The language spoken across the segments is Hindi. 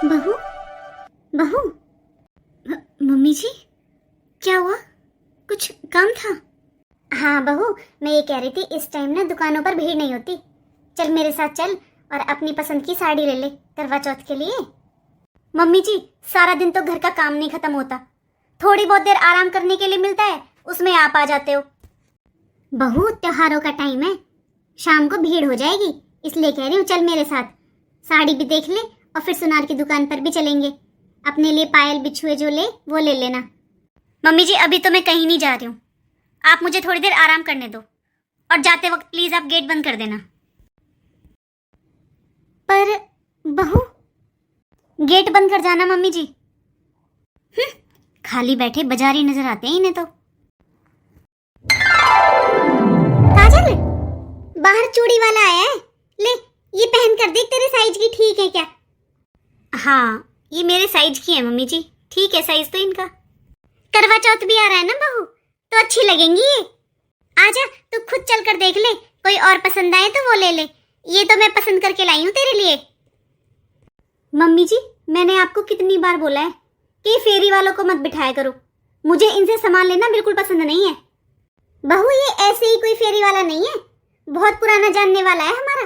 बहू, बहू, मम्मी जी, क्या हुआ? कुछ काम था? हाँ बहू, मैं ये कह रही थी इस टाइम ना दुकानों पर भीड़ नहीं होती। चल मेरे साथ चल और अपनी पसंद की साड़ी ले ले करवा चौथ के लिए। मम्मी जी, सारा दिन तो घर का काम नहीं खत्म होता, थोड़ी बहुत देर आराम करने के लिए मिलता है, उसमें आप आ जाते हो। बहू, त्योहारों का टाइम है, शाम को भीड़ हो जाएगी, इसलिए कह रही हूँ चल मेरे साथ। साड़ी भी देख ले और फिर सुनार की दुकान पर भी चलेंगे। अपने लिए पायल बिछुए जो ले वो ले लेना। मम्मी जी, अभी तो मैं कहीं नहीं जा रही हूँ, आप मुझे थोड़ी देर आराम करने दो, और जाते वक्त प्लीज आप गेट बंद कर देना। पर बहू, गेट बंद कर जाना मम्मी जी। खाली बैठे बाजारी नजर आते हैं इन्हें तो। काजल, बाहर चूड़ी वाला आया है, ले ये पहन कर देख तेरे साइज की ठीक है क्या? हाँ, ये मेरे साइज की है मम्मी जी, ठीक है साइज तो इनका। करवा चौथ भी आ रहा है ना बहू, तो अच्छी लगेंगी ये। आजा, तू खुद चल कर देख ले, कोई और पसंद आए तो वो ले ले, ये तो मैं पसंद करके लाई हूँ तेरे लिए। मम्मी जी, मैंने आपको कितनी बार बोला है कि फेरी वालों को मत बिठाया करो, मुझे इनसे सामान लेना बिल्कुल पसंद नहीं है। बहू, ये ऐसे ही कोई फेरी वाला नहीं है, बहुत पुराना जानने वाला है हमारा।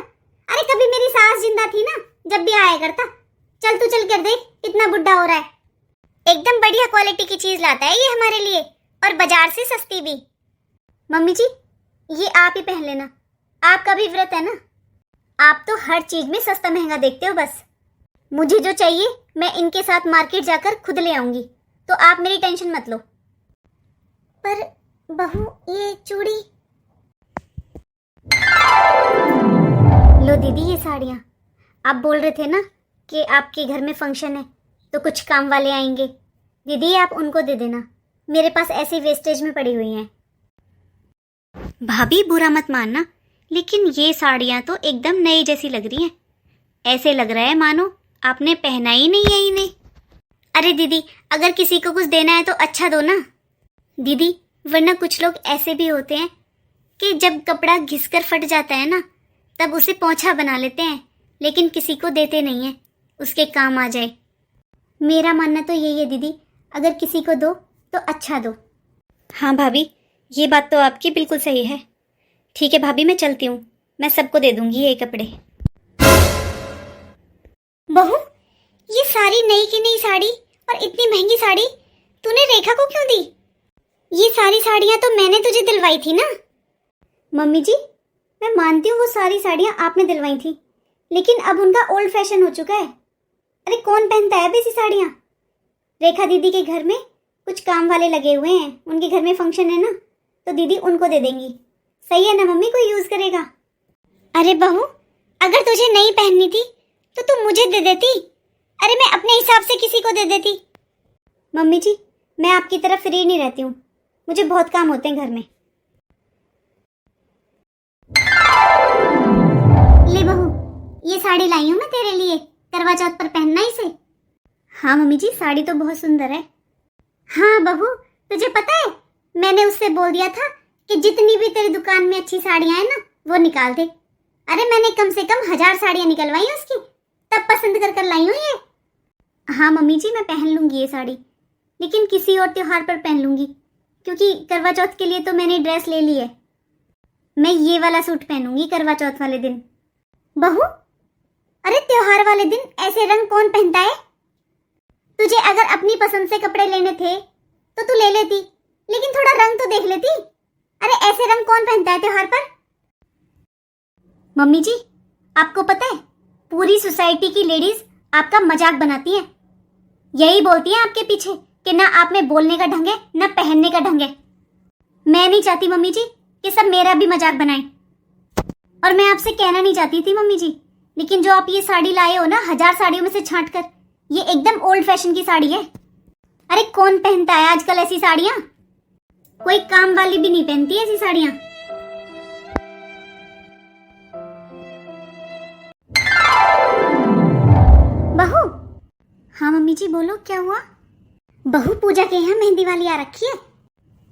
अरे कभी मेरी सास जिंदा थी ना, जब भी आया करता। चल तू चल कर देख, कितना बुढ़ा हो रहा है। एकदम बढ़िया क्वालिटी की चीज लाता है ये हमारे लिए, और बाजार से सस्ती भी। मम्मी जी, ये आप ही पहन लेना, आपका भी व्रत है ना। आप तो हर चीज में सस्ता महंगा देखते हो बस। मुझे जो चाहिए मैं इनके साथ मार्केट जाकर खुद ले आऊंगी, तो आप मेरी टेंशन मत लो। पर बहू, ये चूड़ी। लो दीदी, ये साड़ियाँ। आप बोल रहे थे ना कि आपके घर में फंक्शन है तो कुछ काम वाले आएंगे, दीदी आप उनको दे देना, मेरे पास ऐसी वेस्टेज में पड़ी हुई हैं। भाभी बुरा मत मानना, लेकिन ये साड़ियाँ तो एकदम नई जैसी लग रही हैं, ऐसे लग रहा है मानो आपने पहना ही नहीं है इन्हें। अरे दीदी, अगर किसी को कुछ देना है तो अच्छा दो ना दीदी, वरना कुछ लोग ऐसे भी होते हैं कि जब कपड़ा घिसकर फट जाता है ना, तब उसे पोंछा बना लेते हैं, लेकिन किसी को देते नहीं हैं, उसके काम आ जाए। मेरा मानना तो यही है दीदी, अगर किसी को दो तो अच्छा दो। हाँ भाभी, ये बात तो आपकी बिल्कुल सही है। ठीक है भाभी, मैं चलती हूँ, मैं सबको दे दूंगी ये कपड़े। बहू, ये सारी नई की नई साड़ी और इतनी महंगी साड़ी तूने रेखा को क्यों दी? ये सारी साड़ियाँ तो मैंने तुझे दिलवाई थी ना। मम्मी जी, मैं मानती हूँ वो सारी साड़ियाँ आपने दिलवाई थी, लेकिन अब उनका ओल्ड फैशन हो चुका है। अरे कौन पहनता है ऐसी साड़ियाँ? रेखा दीदी के घर में कुछ काम वाले लगे हुए हैं, उनके घर में फंक्शन है ना, तो दीदी उनको दे देंगी। सही है ना मम्मी, कोई यूज करेगा। अरे बहू, अगर तुझे नहीं पहननी थी तो तू मुझे दे देती। अरे मैं अपने हिसाब से किसी को दे देती। मम्मी जी, मैं आपकी तरफ फ्री नहीं रहती हूँ, मुझे बहुत काम होते हैं घर में। ले बहू, ये साड़ी लाई हूँ मैं तेरे लिए, करवा चौथ पर पहनना इसे। हाँ मम्मी जी, साड़ी तो बहुत सुंदर है। हाँ बहू, तुझे पता है मैंने उससे बोल दिया था कि जितनी भी तेरी दुकान में अच्छी साड़ियाँ हैं ना वो निकाल दे। अरे मैंने कम से कम 1000 साड़ियाँ निकलवाई उसकी, तब पसंद कर कर लाई हूँ ये। हाँ मम्मी जी, मैं पहन लूंगी ये साड़ी, लेकिन किसी और त्योहार पर पहन लूंगी, क्योंकि करवा चौथ के लिए तो मैंने ड्रेस ले ली है। मैं ये वाला सूट पहनूंगी करवा चौथ वाले दिन। बहू, अरे त्योहार वाले दिन ऐसे रंग कौन पहनता है? तुझे अगर अपनी पसंद से कपड़े लेने थे तो तू ले लेती, लेकिन थोड़ा रंग तो देख लेती। अरे ऐसे रंग कौन पहनता है त्योहार पर? मम्मी जी, आपको पता है पूरी सोसाइटी की लेडीज आपका मजाक बनाती हैं, यही बोलती हैं आपके पीछे कि ना आप में बोलने का ढंग है ना पहनने का ढंग है। मैं नहीं चाहती मम्मी जी कि सब मेरा भी मजाक बनाएं, और मैं आपसे कहना नहीं चाहती थी मम्मी जी, लेकिन जो आप ये साड़ी लाए हो ना 1000 साड़ियों में से छांट कर, ये एकदम ओल्ड फैशन की साड़ी है। अरे कौन पहनता है आजकल ऐसी साड़ियाँ? कोई काम वाली भी नहीं पहनती ऐसी साड़ियाँ। बहू। हाँ मम्मी जी, बोलो क्या हुआ? बहू, पूजा के यहाँ मेहंदी वाली आ रखी है,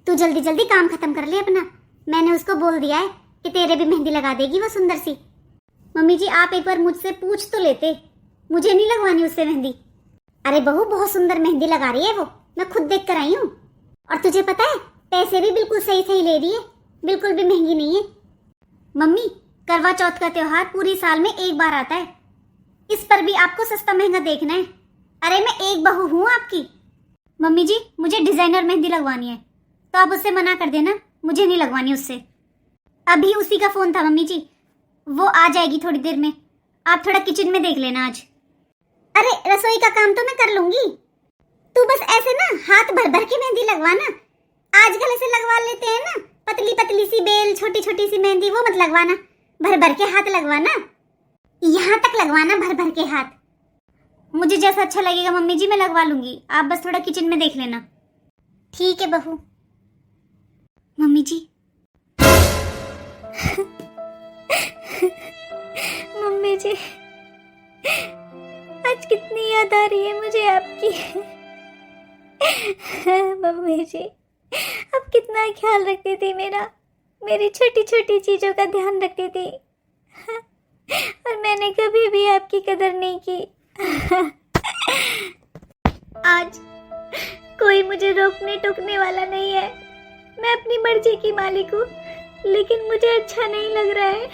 तू जल्दी जल्दी काम खत्म कर ले अपना। मैंने उसको बोल दिया है कि तेरे भी मेहंदी लगा देगी वो सुंदर सी। मम्मी जी, आप एक बार मुझसे पूछ तो लेते, मुझे नहीं लगवानी उससे मेहंदी, अरे बहू बहुत सुंदर मेहंदी लगा रही है वो, मैं खुद देख कर आई हूँ। और तुझे पता है पैसे भी बिल्कुल सही सही ले रही है, बिल्कुल भी महंगी नहीं है। मम्मी, करवा चौथ का त्योहार पूरी साल में एक बार आता है, इस पर भी आपको सस्ता महंगा देखना है। अरे मैं एक बहू हूँ आपकी। मम्मी जी, मुझे डिजाइनर मेहंदी लगवानी है, तो आप उससे मना कर देना, मुझे नहीं लगवानी उससे। अभी उसी का फोन था मम्मी जी, वो आ जाएगी थोड़ी देर में, आप थोड़ा किचन में देख लेना आज। अरे रसोई का काम तो मैं कर लूंगी, तू बस ऐसे ना हाथ भर भर के मेहंदी लगवाना। आजकल ऐसे लगवा लेते हैं ना, पतली पतली सी बेल, छोटी छोटी सी मेहंदी, वो मत लगवाना, भर भर के हाथ लगवाना, यहाँ तक लगवाना भर भर के हाथ। मुझे जैसा अच्छा लगेगा मम्मी जी मैं लगवा लूंगी, आप बस थोड़ा किचन में देख लेना। ठीक है बहू। मम्मी जी मम्मी जी, आज कितनी याद आ रही है मुझे आपकी। मम्मी जी, आप कितना ख्याल रखती थी मेरा, मेरी छोटी छोटी चीजों का ध्यान रखती थी, और मैंने कभी भी आपकी कदर नहीं की। आज कोई मुझे रोकने टोकने वाला नहीं है, मैं अपनी मर्जी की मालिक हूँ, लेकिन मुझे अच्छा नहीं लग रहा है,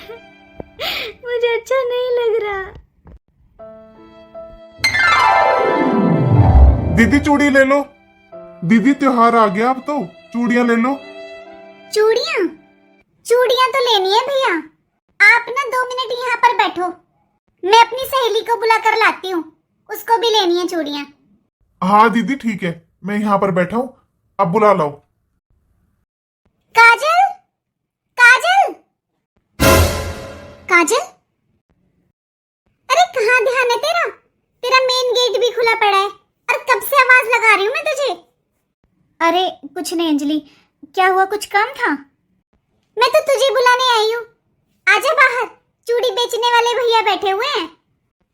मुझे अच्छा नहीं लग रहा। दीदी चूड़ी ले लो। दीदी त्योहार आ गया, अब तो चूड़ियां ले लो। चूड़ियां? चूड़ियां तो लेनी है भैया, आप ना 2 मिनट यहाँ पर बैठो, मैं अपनी सहेली को बुला कर लाती हूँ, उसको भी लेनी है चूड़ियां। हाँ दीदी ठीक है, मैं यहाँ पर बैठा हूँ, अब बुला लाओ। काजल, काजल, काजल, अरे कहाँ ध्यान है तेरा? तेरा मेन गेट भी खुला पड़ा है और कब से आवाज लगा रही हूँ मैं तुझे। अरे कुछ नहीं अंजलि, क्या हुआ, कुछ काम था? मैं तो तुझे बुलाने आई हूँ, आजा बाहर, चूड़ी बेचने वाले भैया बैठे हुए हैं,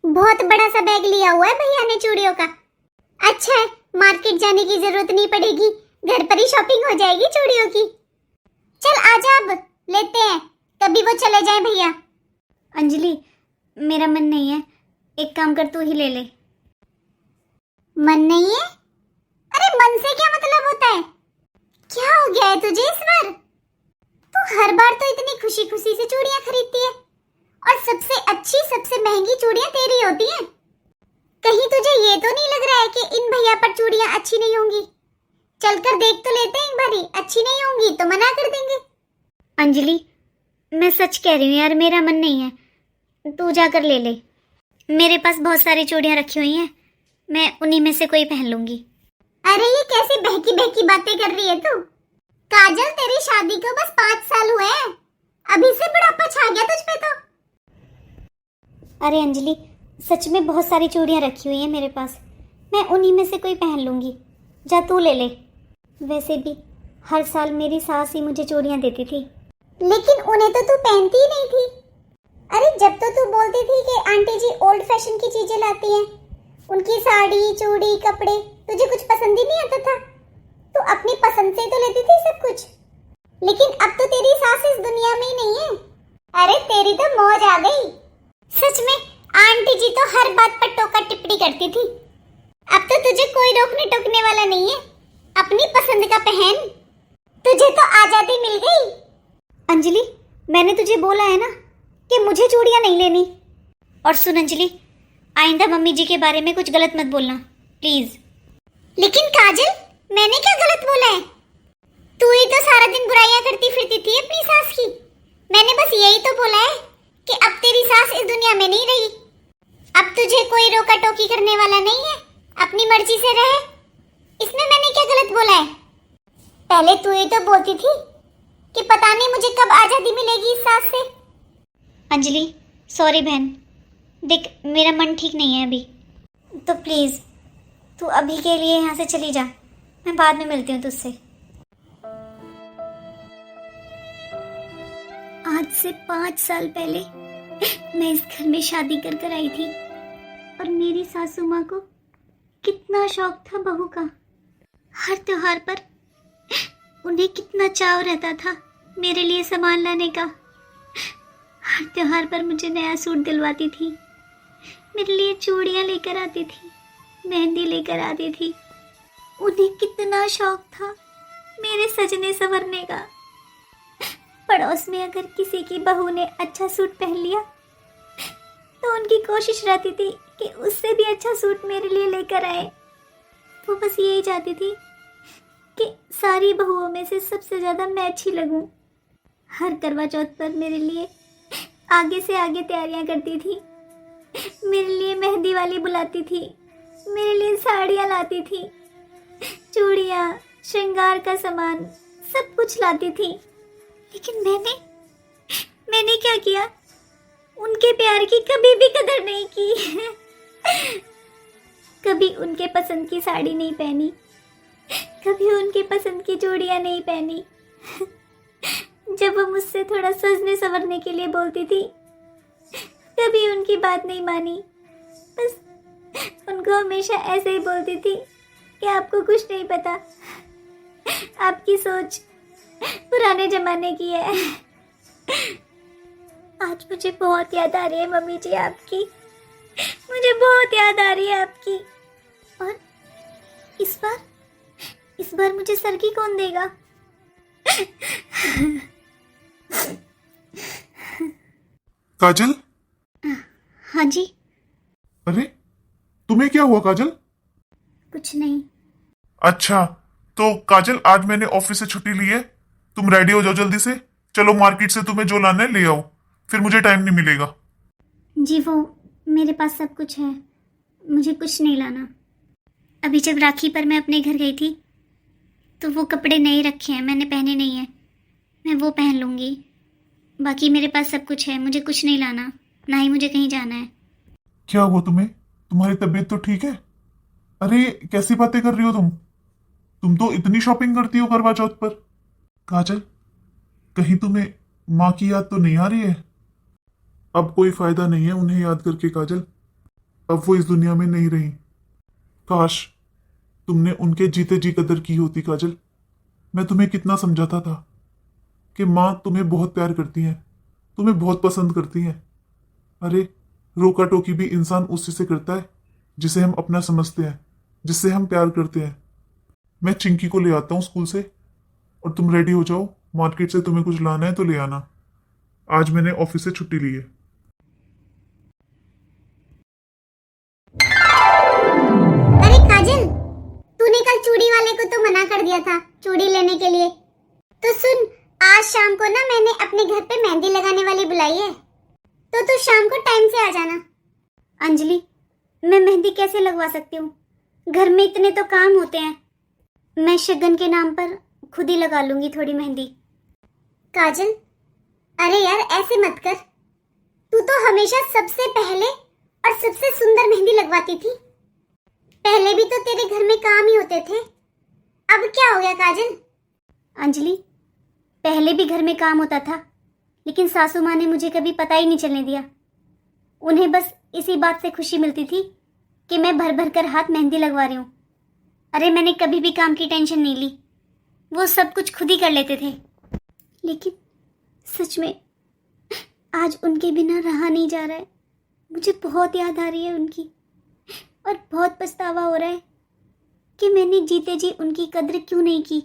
बहुत बड़ा सा बैग लिया हुआ है भैया ने चूड़ियों का। अच्छा है, मार्केट जाने की जरूरत नहीं पड़ेगी, घर पर ही शॉपिंग हो जाएगी चूड़ियों की। चल आजा, अब लेते हैं, कभी वो चले जाए भैया। अंजलि, मेरा मन नहीं है, एक काम कर तू ही ले ले। मन नहीं है? अरे मन से क्या मतलब होता है? क्या हो गया है तुझे इस बार? तू हर बार तो इतनी खुशी खुशी से चूड़ियां खरीदती है, और सबसे अच्छी सबसे महंगी चूड़ियां तेरी होती हैं। कहीं तुझे ये तो नहीं लग रहा है कि इन भैया पर चूड़ियां अच्छी नहीं होंगी? चलकर देख तो लेते हैं एक बारी, अच्छी नहीं होंगी तो मना कर देंगे। अंजलि, मैं सच कह रही हूँ यार, मेरा मन नहीं है, तू जाकर ले ले, मेरे पास बहुत सारी चूड़ियां रखी हुई हैं, मैं उन्हीं में से कोई पहन लूंगी। अरे ये कैसी बहकी बहकी बातें कर रही है तू? काजल, तेरी शादी को बस 5 साल हुए हैं, अभी से बुढ़ापा छा गया तुझ पे तो। अरे अंजलि, सच में बहुत सारी चूड़ियां रखी हुई हैं मेरे पास, मैं उन्हीं में से कोई पहन लूंगी, जा तू ले ले। वैसे भी हर साल मेरी सास ही मुझे चूड़ियां देती थी, लेकिन उन्हें तो तू पहनती ही नहीं थी। अरे जब तो तू बोलती थी कि आंटी जी ओल्ड फैशन की चीजें लाती हैं, उनकी साड़ी चूड़ी कपड़े तुझे कुछ पसंद ही नहीं आता था, तो अपनी पसंद से तो लेती थी सब कुछ, लेकिन अब तो तेरी सास इस दुनिया में ही नहीं है। अरे तेरी तो मौज आ गई, सच में आंटी जी तो हर बात पर टोका टिप्पणी करती थी, अब तो तुझे कोई रोकने टोकने वाला नहीं है, अपनी पसंद का पहन, तुझे तो आजादी मिल गई। अंजलि, मैंने तुझे बोला है ना कि मुझे चूड़ियां नहीं लेनी। और सुन अंजलि, आइंदा मम्मी जी के बारे में कुछ गलत मत बोलना प्लीज। लेकिन काजल, मैंने क्या गलत बोला है? तू ही तो सारा दिन बुराइयां करती फिरती थी अपनी सास की, मैंने बस यही तो बोला है कि अब तेरी सास इस दुनिया में नहीं रही, अब तुझे कोई रोका टोकी करने वाला नहीं है, अपनी मर्जी से रहे, इसमें मैंने क्या गलत बोला है? पहले तू ही तो बोलती थी कि पता नहीं मुझे कब आजादी मिलेगी इस सास से। अंजलि सॉरी बहन, देख मेरा मन ठीक नहीं है अभी, तो प्लीज तू अभी के लिए यहाँ से चली जा, मैं बाद में मिलती हूँ तुझसे। आज से 5 साल पहले मैं इस घर में शादी कर कर आई थी, और मेरी सासू माँ को कितना शौक था बहू का, हर त्योहार पर उन्हें कितना चाव रहता था मेरे लिए सामान लाने का, हर त्योहार पर मुझे नया सूट दिलवाती थी, मेरे लिए चूड़ियाँ लेकर आती थी, मेहंदी लेकर आती थी। उन्हें कितना शौक था मेरे सजने संवरने का। पड़ोस में अगर किसी की बहू ने अच्छा सूट पहन लिया तो उनकी कोशिश रहती थी कि उससे भी अच्छा सूट मेरे लिए लेकर आए। वो बस यही चाहती थी कि सारी बहुओं में से सबसे ज़्यादा मैं अच्छी लगूं। हर करवा चौथ पर मेरे लिए आगे से आगे तैयारियां करती थी। मेरे लिए मेहंदी वाली बुलाती थी, मेरे लिए साड़ियाँ लाती थी, चूड़ियाँ, श्रृंगार का सामान सब कुछ लाती थी। लेकिन मैंने क्या किया? उनके प्यार की कभी भी कदर नहीं की। कभी उनके पसंद की साड़ी नहीं पहनी, कभी उनके पसंद की चूड़ियाँ नहीं पहनी। जब वो मुझसे थोड़ा सजने संवरने के लिए बोलती थी, कभी उनकी बात नहीं मानी। बस उनको हमेशा ऐसे ही बोलती थी कि आपको कुछ नहीं पता, आपकी सोच पुराने जमाने की है। आज मुझे बहुत याद आ रही है मम्मी जी आपकी, मुझे बहुत याद आ रही है आपकी। और इस बार मुझे सरगी कौन देगा? काजल, हाँ जी। अरे तुम्हें क्या हुआ काजल? कुछ नहीं। अच्छा, तो काजल आज मैंने ऑफिस से छुट्टी ली है, तुम रेडी हो जाओ जल्दी से। चलो मार्केट से तुम्हें जो लाना है ले आओ, फिर मुझे टाइम नहीं मिलेगा। जी वो मेरे पास सब कुछ है, मुझे कुछ नहीं लाना। अभी जब राखी पर मैं अपने घर गई थी तो वो कपड़े नए रखे हैं, मैंने पहने नहीं हैं, मैं वो पहन लूँगी। बाकी मेरे पास सब कुछ है, मुझे कुछ नहीं लाना, ना ही मुझे कहीं जाना है। क्या हुआ तुम्हें? तुम्हारी तबीयत तो ठीक है? अरे कैसी बातें कर रही हो तुम तो इतनी शॉपिंग करती हो करवा चौथ पर। काजल, कहीं तुम्हें माँ की याद तो नहीं आ रही है? अब कोई फायदा नहीं है उन्हें याद करके काजल, अब वो इस दुनिया में नहीं रही। काश तुमने उनके जीते जी कदर की होती काजल। मैं तुम्हें कितना समझाता था कि माँ तुम्हें बहुत प्यार करती है, तुम्हें बहुत पसंद करती है। अरे रोका टोकी भी इंसान उसी से करता है जिसे हम अपना समझते हैं, जिससे हम प्यार करते हैं। मैं चिंकी को ले आता हूँ स्कूल से, और तुम रेडी हो जाओ, मार्केट से तुम्हें कुछ लाना है तो ले आना। आज मैंने ऑफिस से छुट्टी ली है। अरे काजल, तूने कल चूड़ी वाले को तो मना कर दिया था चूड़ी लेने के लिए। तो सुन, आज शाम को ना मैंने अपने घर पे मेहंदी लगाने वाली बुलाई है, तो तू शाम को टाइम से आ जाना। अंजलि, मैं मेहंदी कैसे लगवा सकती हूँ? घर में इतने तो काम होते हैं। मैं शगन के नाम पर खुद ही लगा लूंगी थोड़ी मेहंदी। काजल, अरे यार ऐसे मत कर। तू तो हमेशा सबसे पहले और सबसे सुंदर मेहंदी लगवाती थी। पहले भी तो तेरे घर में काम ही होते थे, अब क्या हो गया काजल? अंजलि, पहले भी घर में काम होता था, लेकिन सासू माँ ने मुझे कभी पता ही नहीं चलने दिया। उन्हें बस इसी बात से खुशी मिलती थी कि मैं भर भर कर हाथ मेहंदी लगवा रही हूँ। अरे मैंने कभी भी काम की टेंशन नहीं ली, वो सब कुछ खुद ही कर लेते थे। लेकिन सच में आज उनके बिना रहा नहीं जा रहा है। मुझे बहुत याद आ रही है उनकी, और बहुत पछतावा हो रहा है कि मैंने जीते जी उनकी कद्र क्यों नहीं की।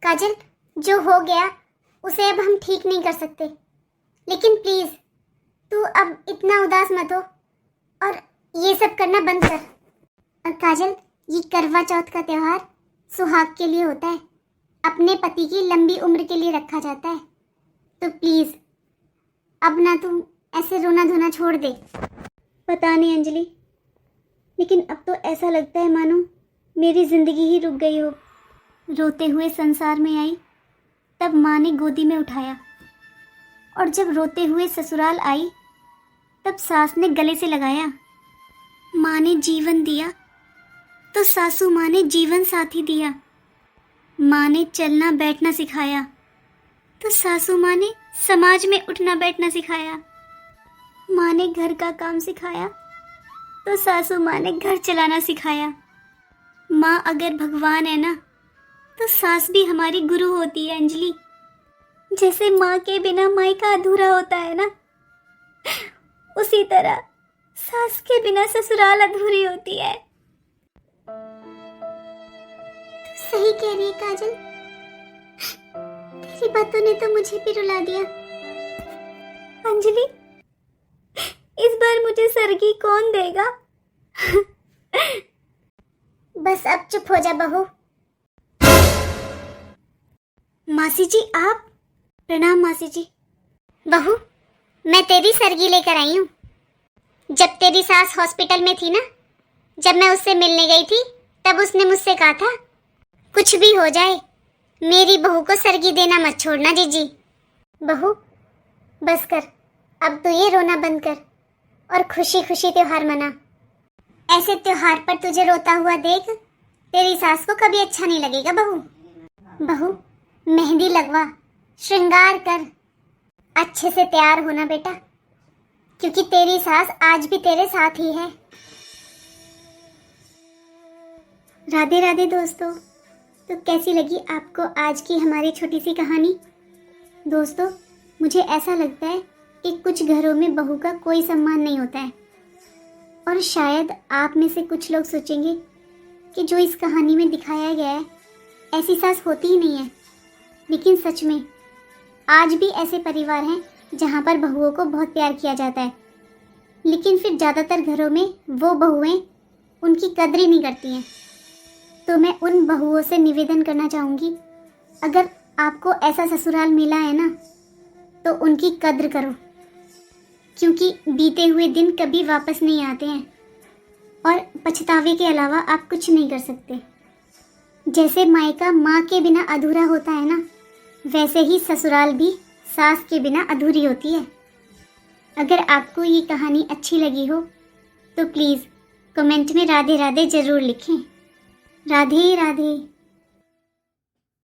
काजल, जो हो गया उसे अब हम ठीक नहीं कर सकते, लेकिन प्लीज तू अब इतना उदास मत हो और ये सब करना बंद कर। और काजल, ये करवा चौथ का त्योहार सुहाग के लिए होता है, अपने पति की लंबी उम्र के लिए रखा जाता है। तो प्लीज अब ना तुम ऐसे रोना धोना छोड़ दे। पता नहीं अंजलि, लेकिन अब तो ऐसा लगता है मानो मेरी जिंदगी ही रुक गई हो। रोते हुए संसार में आई तब माँ ने गोदी में उठाया, और जब रोते हुए ससुराल आई तब सास ने गले से लगाया। माँ ने जीवन दिया तो सासू माँ ने जीवन साथी दिया। माँ ने चलना बैठना सिखाया तो सासू माँ ने समाज में उठना बैठना सिखाया। माँ ने घर का काम सिखाया तो सासू माँ ने घर चलाना सिखाया। माँ अगर भगवान है ना, तो सास भी हमारी गुरु होती है अंजलि। जैसे माँ के बिना मायका अधूरा होता है ना, उसी तरह सास के बिना ससुराल अधूरी होती है। सही कह रही है काजल, तेरी बातों ने तो मुझे भी रुला दिया। अंजलि, इस बार मुझे सरगी कौन देगा? बस अब चुप हो जा बहू। मासी जी आप? प्रणाम मासी जी। बहू, मैं तेरी सरगी लेकर आई हूँ। जब तेरी सास हॉस्पिटल में थी ना, जब मैं उससे मिलने गई थी, तब उसने मुझसे कहा था कुछ भी हो जाए मेरी बहू को सरगी देना मत छोड़ना जीजी। बहू बस कर, अब तो ये रोना बंद कर और खुशी खुशी त्योहार मना। ऐसे त्योहार पर तुझे रोता हुआ देख तेरी सास को कभी अच्छा नहीं लगेगा बहू। बहू मेहंदी लगवा, श्रृंगार कर, अच्छे से तैयार होना बेटा, क्योंकि तेरी सास आज भी तेरे साथ ही है। राधे राधे दोस्तों। तो कैसी लगी आपको आज की हमारी छोटी सी कहानी? दोस्तों, मुझे ऐसा लगता है कि कुछ घरों में बहू का कोई सम्मान नहीं होता है, और शायद आप में से कुछ लोग सोचेंगे कि जो इस कहानी में दिखाया गया है ऐसी सास होती ही नहीं है। लेकिन सच में आज भी ऐसे परिवार हैं जहाँ पर बहुओं को बहुत प्यार किया जाता है, लेकिन फिर ज़्यादातर घरों में वो बहुएं उनकी कद्र ही नहीं करती हैं। तो मैं उन बहुओं से निवेदन करना चाहूँगी, अगर आपको ऐसा ससुराल मिला है ना, तो उनकी कद्र करो, क्योंकि बीते हुए दिन कभी वापस नहीं आते हैं और पछतावे के अलावा आप कुछ नहीं कर सकते। जैसे मायका माँ के बिना अधूरा होता है ना, वैसे ही ससुराल भी सास के बिना अधूरी होती है। अगर आपको ये कहानी अच्छी लगी हो तो प्लीज़ कमेंट में राधे राधे ज़रूर लिखें। राधे राधे।